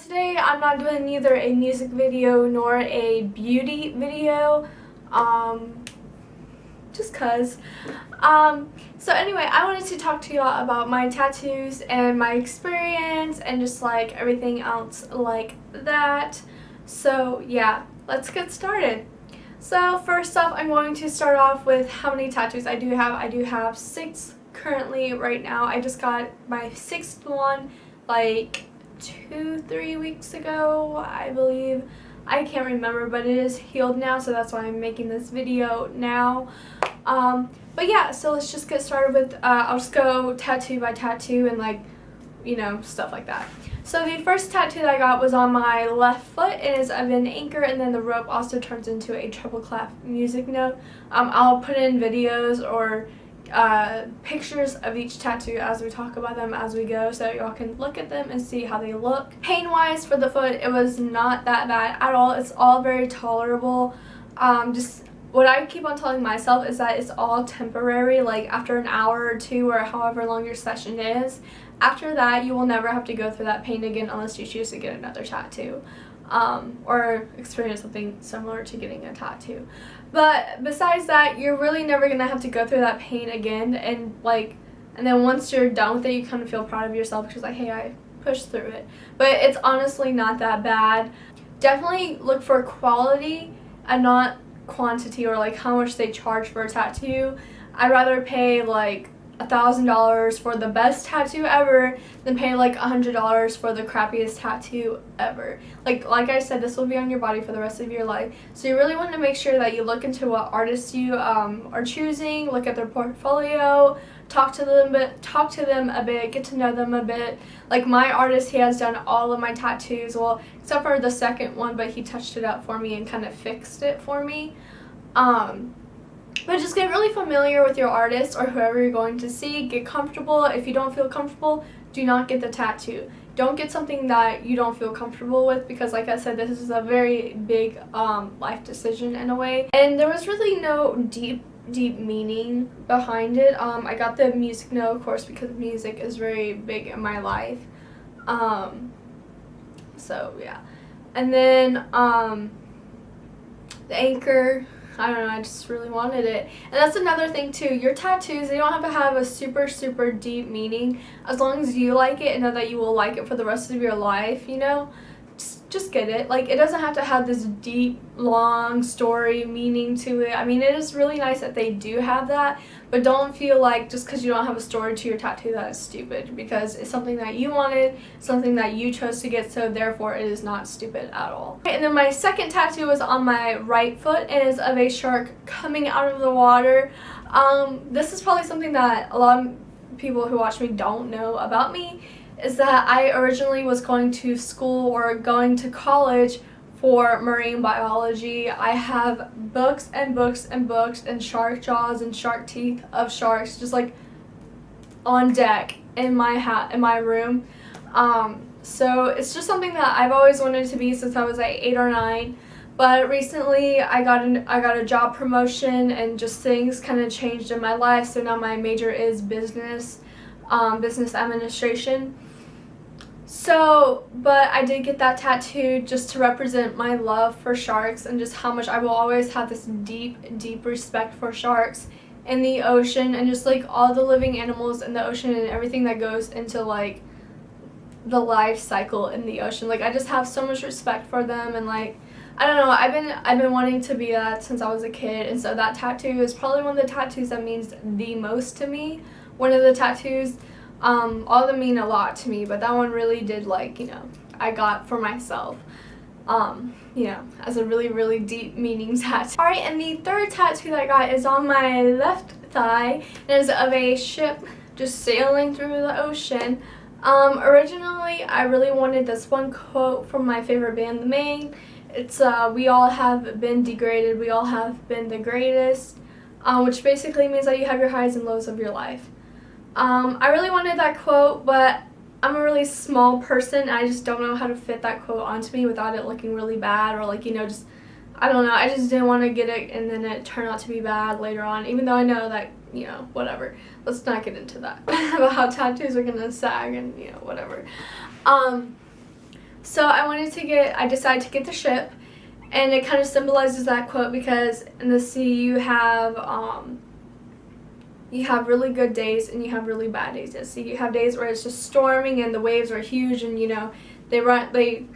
today I'm not doing neither a music video nor a beauty video, just cause. So anyway, I wanted to talk to y'all about my tattoos and my experience and just like everything else like that. So yeah, let's get started. So first off, I'm going to start off with how many tattoos I do have. I do have 6 currently right now. I just got my 6th one like 2-3 weeks ago, I believe. I can't remember, but it is healed now, so that's why I'm making this video now. But yeah, so let's just get started with, I'll just go tattoo by tattoo and like, you know, stuff like that. So the first tattoo that I got was on my left foot. It is of an anchor, and then the rope also turns into a treble clef music note. I'll put in videos or pictures of each tattoo as we talk about them as we go, so y'all can look at them and see how they look. Pain wise for the foot, it was not that bad at all. It's all very tolerable. Just what I keep on telling myself is that it's all temporary, like after an hour or 2 or however long your session is. After that, you will never have to go through that pain again unless you choose to get another tattoo, or experience something similar to getting a tattoo. But besides that, you're really never gonna have to go through that pain again, and then once you're done with it, you kind of feel proud of yourself because like, hey, I pushed through it. But it's honestly not that bad. Definitely look for quality and not quantity or like how much they charge for a tattoo. I'd rather pay like $1,000 for the best tattoo ever than pay like $100 for the crappiest tattoo ever. Like I said, this will be on your body for the rest of your life, so you really want to make sure that you look into what artists you are choosing, look at their portfolio, talk to them a bit, get to know them a bit. Like my artist, he has done all of my tattoos, well except for the second one, but he touched it up for me and kind of fixed it for me. But just get really familiar with your artist or whoever you're going to see. Get comfortable. If you don't feel comfortable, do not get the tattoo. Don't get something that you don't feel comfortable with, because like I said, this is a very big life decision in a way. And there was really no deep meaning behind it. I got the music note, of course, because music is very big in my life. So yeah. And then the anchor, I don't know, I just really wanted it. And that's another thing too, your tattoos, they don't have to have a super deep meaning. As long as you like it and know that you will like it for the rest of your life, you know, just get it. Like, it doesn't have to have this deep, long story meaning to it. I mean, it is really nice that they do have that, but don't feel like just because you don't have a story to your tattoo that is stupid, because it's something that you wanted, something that you chose to get, so therefore it is not stupid at all. And then my second tattoo is on my right foot, and is of a shark coming out of the water. This is probably something that a lot of people who watch me don't know about me, is that I originally was going to school or going to college for marine biology. I have books and books and books and shark jaws and shark teeth of sharks just like on deck in my room. So it's just something that I've always wanted to be since I was like 8 or 9. But recently I got a job promotion and just things kind of changed in my life. So now my major is business administration. So, but I did get that tattoo just to represent my love for sharks and just how much I will always have this deep respect for sharks in the ocean, and just like all the living animals in the ocean and everything that goes into like the life cycle in the ocean. Like, I just have so much respect for them, and like, I don't know, I've been wanting to be that since I was a kid, and so that tattoo is probably one of the tattoos that means the most to me. One of the tattoos, all of them mean a lot to me, but that one really did, like, you know, I got for myself, you know, as a really deep meaning tattoo. Alright, and the third tattoo that I got is on my left thigh, and it is of a ship just sailing through the ocean. Originally, I really wanted this one quote from my favorite band, The Main. It's, we all have been degraded, we all have been the greatest, which basically means that you have your highs and lows of your life. I really wanted that quote, but I'm a really small person, and I just don't know how to fit that quote onto me without it looking really bad, or like, you know, just, I don't know, I just didn't want to get it and then it turned out to be bad later on, even though I know that, you know, whatever. Let's not get into that about how tattoos are gonna sag and, you know, whatever. So I decided to get the ship, and it kind of symbolizes that quote because in the sea you have really good days and you have really bad days at sea. You have days where it's just storming and the waves are huge, and they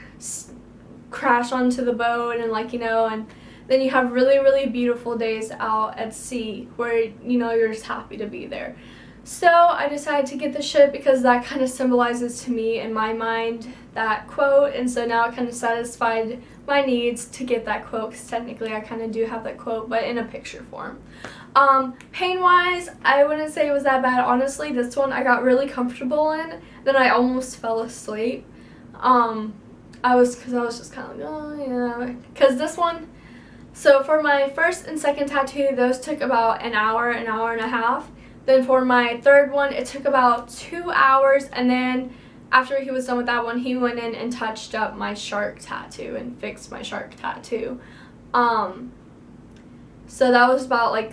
crash onto the boat, and and then you have really, really beautiful days out at sea where you're just happy to be there. So I decided to get the ship because that kind of symbolizes to me in my mind that quote, and so now it kind of satisfied my needs to get that quote because technically I kind of do have that quote, but in a picture form. Pain-wise, I wouldn't say it was that bad. Honestly, this one I got really comfortable in, then I almost fell asleep. I was just kind of like, oh yeah, because this one, so for my first and second tattoo, those took about an hour and a half. Then for my third one, it took about 2 hours, and then after he was done with that one, he went in and touched up my shark tattoo and fixed my shark tattoo. So that was about like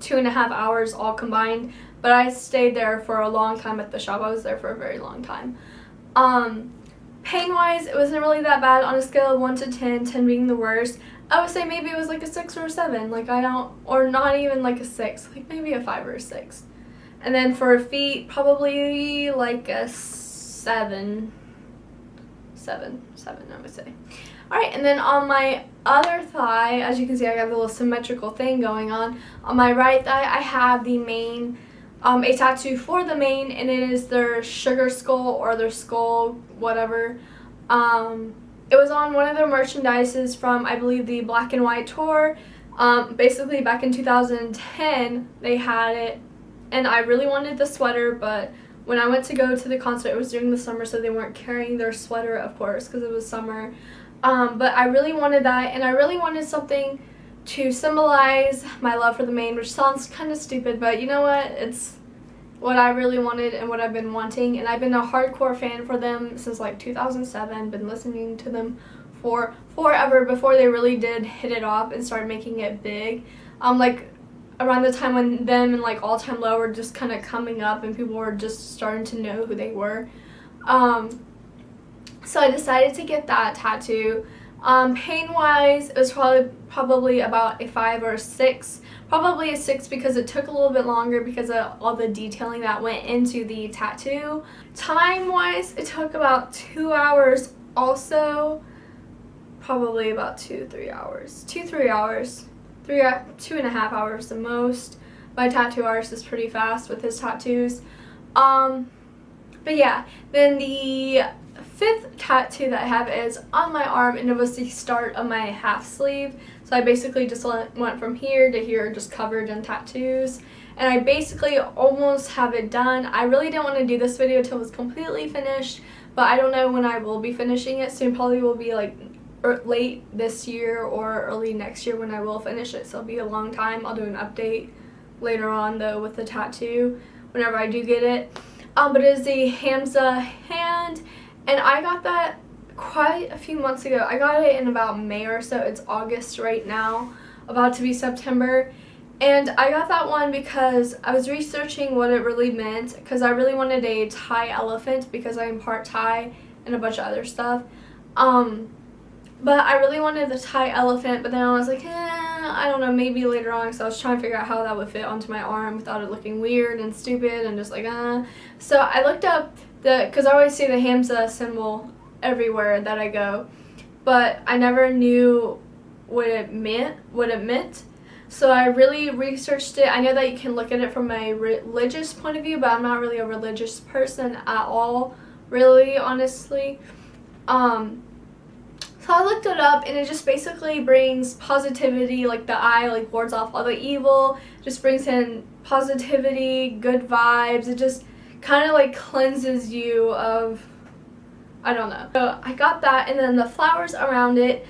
2.5 hours all combined, but I stayed there for a long time at the shop. I was there for a very long time. Pain-wise, it wasn't really that bad. On a scale of 1 to 10, 10 being the worst, I would say maybe it was like a 6 or a 7. Or not even like a 6, like maybe a 5 or a 6. And then for feet, probably like a 7. 7, I would say. Alright, and then on my other thigh, as you can see, I got the little symmetrical thing going on. On my right thigh, I have the mane, a tattoo for the mane, and it is their sugar skull or their skull, whatever. It was on one of their merchandises from, I believe, the Black and White tour. Basically, back in 2010, they had it, and I really wanted the sweater, but when I went to go to the concert, it was during the summer, so they weren't carrying their sweater, of course, because it was summer. But I really wanted that, and I really wanted something to symbolize my love for the mane, which sounds kind of stupid, but you know what? It's what I really wanted and what I've been wanting, and I've been a hardcore fan for them since like 2007, been listening to them for forever before they really did hit it off and started making it big. Like around the time when them and like All Time Low were just kind of coming up and people were just starting to know who they were. So I decided to get that tattoo. Pain-wise, it was probably about a 5 or a 6. Probably a 6 because it took a little bit longer because of all the detailing that went into the tattoo. Time-wise, it took about 2 hours also. Probably about 2-3 hours. 2-3 hours. 2.5 hours the most. My tattoo artist is pretty fast with his tattoos. But yeah, then the 5th tattoo that I have is on my arm, and it was the start of my half sleeve. So I basically just went from here to here, just covered in tattoos. And I basically almost have it done. I really didn't want to do this video until it was completely finished, but I don't know when I will be finishing it soon. Probably will be like late this year or early next year when I will finish it, so it'll be a long time. I'll do an update later on though with the tattoo whenever I do get it. But it is the Hamza hand, and I got that quite a few months ago. I got it in about May or so. It's August right now, about to be September. And I got that one because I was researching what it really meant, because I really wanted a Thai elephant because I am part Thai and a bunch of other stuff. But I really wanted the Thai elephant, but then I was like, I don't know, maybe later on, because I was trying to figure out how that would fit onto my arm without it looking weird and stupid and just like, So I looked up because I always see the Hamza symbol everywhere that I go, but I never knew what it meant. So I really researched it. I know that you can look at it from a religious point of view, but I'm not really a religious person at all, really, honestly. So I looked it up, and it just basically brings positivity, like the eye like wards off all the evil, just brings in positivity, good vibes. It just kind of like cleanses you of, I don't know. So I got that, and then the flowers around it,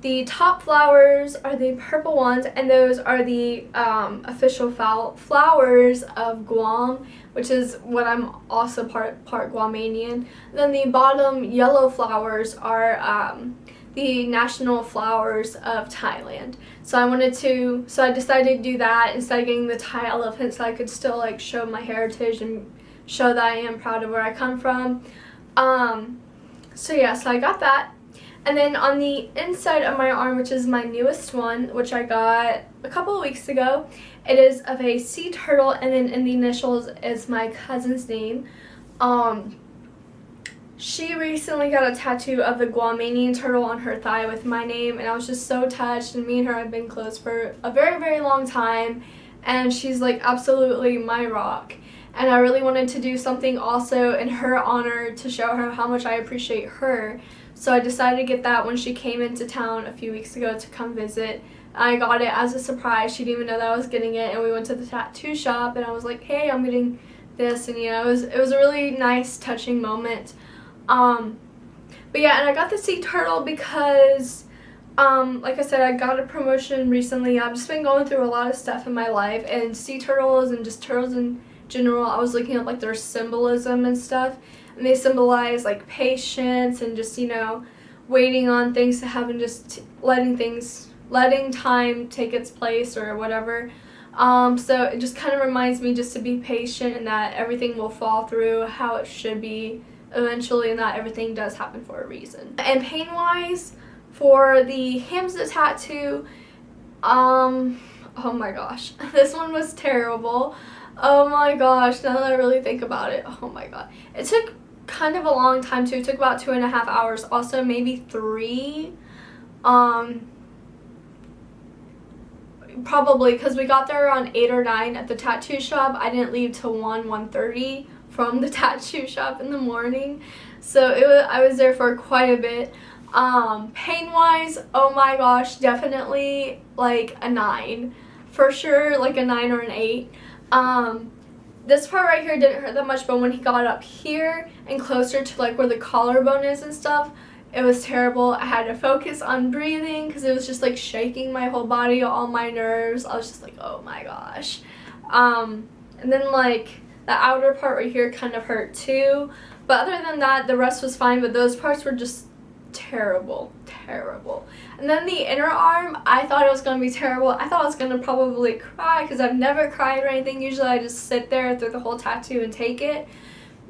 the top flowers are the purple ones, and those are the official flowers of Guam, which is what I'm also part Guamanian. Then the bottom yellow flowers are the national flowers of Thailand. So I decided to do that instead of getting the Thai elephant, so I could still like show my heritage and show that I am proud of where I come from. So yeah, so I got that. And then on the inside of my arm, which is my newest one, which I got a couple of weeks ago, it is of a sea turtle, and then in the initials is my cousin's name. She recently got a tattoo of the Guamanian turtle on her thigh with my name, and I was just so touched, and me and her have been close for a very, very long time, and she's like absolutely my rock. And I really wanted to do something also in her honor to show her how much I appreciate her. So I decided to get that when she came into town a few weeks ago to come visit. I got it as a surprise. She didn't even know that I was getting it, and we went to the tattoo shop, and I was like, hey, I'm getting this, and you know, it was a really nice, touching moment. But yeah, and I got the sea turtle because, like I said, I got a promotion recently. I've just been going through a lot of stuff in my life, and sea turtles and just turtles in general, I was looking at like their symbolism and stuff, and they symbolize like patience and just, you know, waiting on things to happen, just letting time take its place or whatever. So it just kind of reminds me just to be patient and that everything will fall through how it should be eventually, and that everything does happen for a reason. And pain wise, for the Hamza tattoo, oh my gosh, this one was terrible. Oh my gosh, now that I really think about it, oh my god. It took kind of a long time too. It took about 2.5 hours, also maybe 3. Probably because we got there around 8 or 9 at the tattoo shop. I didn't leave till 1:30 from the tattoo shop in the morning, so I was there for quite a bit. Pain wise, oh my gosh, definitely like a 9 for sure, like a 9 or an 8. This part right here didn't hurt that much, but when he got up here and closer to like where the collarbone is and stuff, it was terrible. I had to focus on breathing because it was just like shaking my whole body, all my nerves. I was just like, oh my gosh. And then like the outer part right here kind of hurt too, but other than that, the rest was fine, but those parts were just terrible. And then the inner arm, I thought it was going to be terrible. I thought I was going to probably cry because I've never cried or anything. Usually I just sit there through the whole tattoo and take it.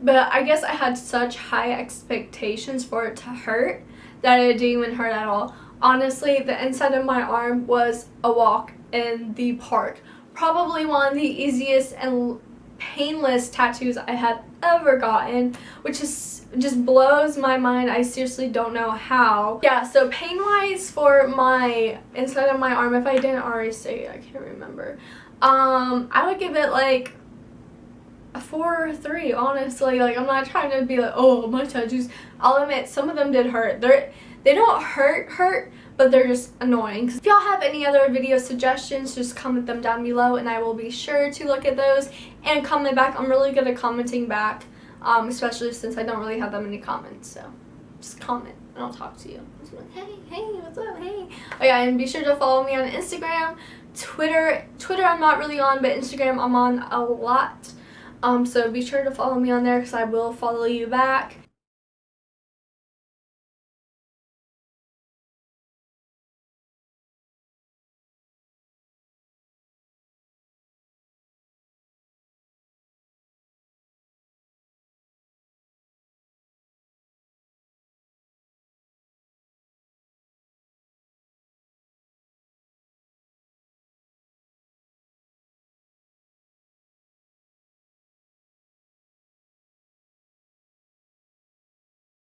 But I guess I had such high expectations for it to hurt that it didn't even hurt at all. Honestly, the inside of my arm was a walk in the park. Probably one of the easiest and painless tattoos I have ever gotten, which is just blows my mind. I seriously don't know how. Yeah, so pain wise for my inside of my arm, if I didn't already say it, I can't remember, I would give it like a 4 or 3, honestly. Like, I'm not trying to be like, oh, my tattoos. I'll admit some of them did hurt. They don't hurt, but they're just annoying. If y'all have any other video suggestions, just comment them down below and I will be sure to look at those and comment back. I'm really good at commenting back, especially since I don't really have that many comments. So just comment and I'll talk to you. Just like, hey, what's up, hey. Oh yeah, and be sure to follow me on Instagram, Twitter I'm not really on, but Instagram I'm on a lot. So be sure to follow me on there because I will follow you back.